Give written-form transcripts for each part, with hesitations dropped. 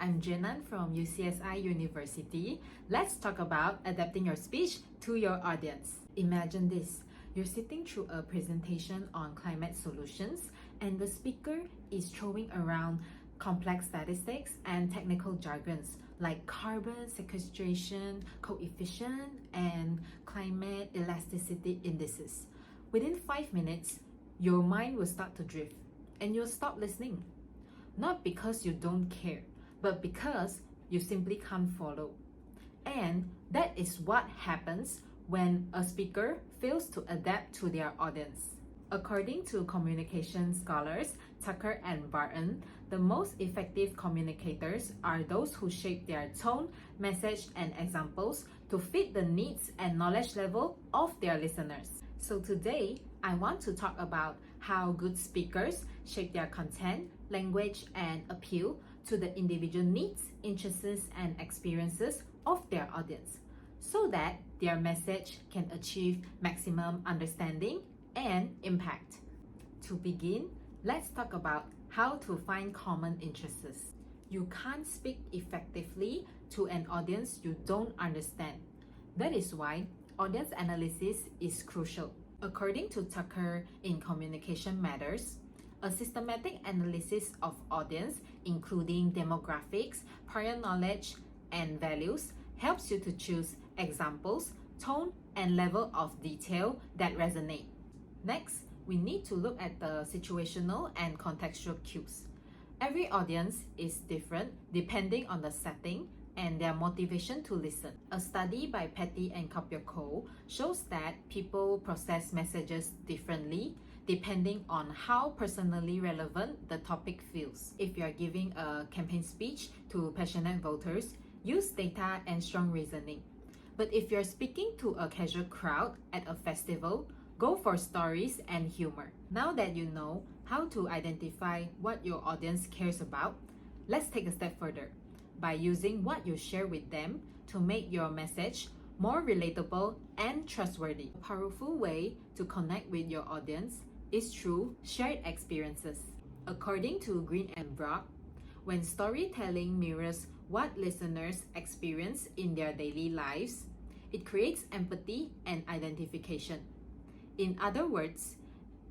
I'm Jenan from UCSI University. Let's talk about adapting your speech to your audience. Imagine this. You're sitting through a presentation on climate solutions and the speaker is throwing around complex statistics and technical jargons like carbon sequestration coefficient and climate elasticity indices. Within 5 minutes, your mind will start to drift and you'll stop listening. Not because you don't care, but because you simply can't follow. And that is what happens when a speaker fails to adapt to their audience. According to communication scholars Tucker and Barton, the most effective communicators are those who shape their tone, message, and examples to fit the needs and knowledge level of their listeners. So today, I want to talk about how good speakers shape their content, language, and appeal to the individual needs, interests, and experiences of their audience, so that their message can achieve maximum understanding and impact. To begin, let's talk about how to find common interests. You can't speak effectively to an audience you don't understand. That is why audience analysis is crucial. According to Tucker in Communication Matters, a systematic analysis of audience, including demographics, prior knowledge, and values, helps you to choose examples, tone, and level of detail that resonate. Next, we need to look at the situational and contextual cues. Every audience is different depending on the setting and their motivation to listen. A study by Petty and Kopioko shows that people process messages differently depending on how personally relevant the topic feels. If you are giving a campaign speech to passionate voters, use data and strong reasoning. But if you're speaking to a casual crowd at a festival, go for stories and humor. Now that you know how to identify what your audience cares about, let's take a step further by using what you share with them to make your message more relatable and trustworthy. A powerful way to connect with your audience is through shared experiences. According to Green and Brock, when storytelling mirrors what listeners experience in their daily lives, it creates empathy and identification. In other words,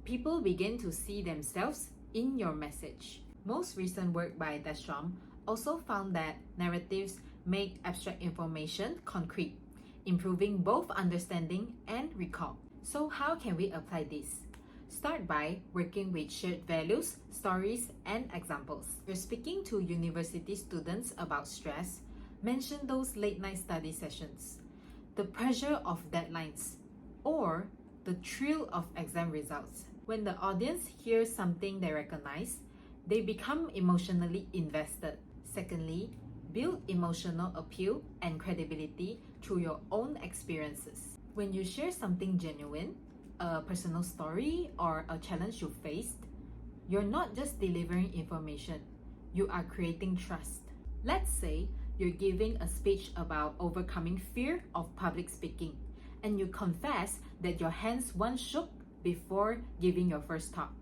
people begin to see themselves in your message. Most recent work by Dahlstrom also found that narratives make abstract information concrete, improving both understanding and recall. So how can we apply this? Start by working with shared values, stories, and examples. If you're speaking to university students about stress, mention those late night study sessions, the pressure of deadlines, or the thrill of exam results. When the audience hears something they recognize, they become emotionally invested. Secondly, build emotional appeal and credibility through your own experiences. When you share something genuine, a personal story, or a challenge you faced, you're not just delivering information, you are creating trust. Let's say you're giving a speech about overcoming fear of public speaking, and you confess that your hands once shook before giving your first talk.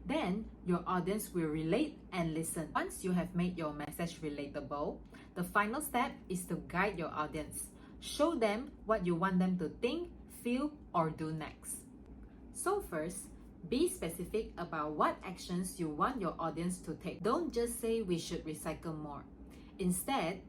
Then your audience will relate and listen. Once you have made your message relatable, the final step is to guide your audience. Show them what you want them to think, feel, or do next. So first, be specific about what actions you want your audience to take. Don't just say we should recycle more. Instead,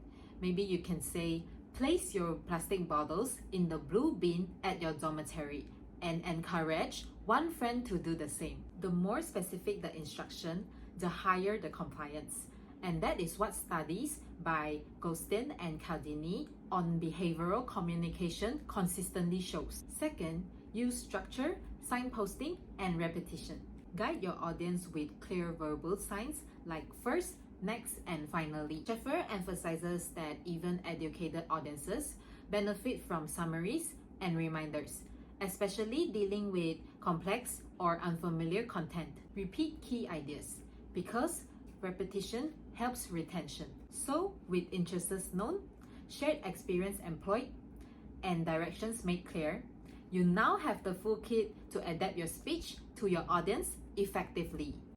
maybe you can say, place your plastic bottles in the blue bin at your dormitory and encourage one friend to do the same. The more specific the instruction, the higher the compliance. And that is what studies by Goldstein and Caldini on behavioral communication consistently shows. Second, use structure, signposting, and repetition. Guide your audience with clear verbal signs like first, next, and finally. Schaeffer emphasizes that even educated audiences benefit from summaries and reminders, especially dealing with complex or unfamiliar content. Repeat key ideas because repetition helps retention. So, with interests known, shared experience employed, and directions made clear, you now have the full kit to adapt your speech to your audience effectively.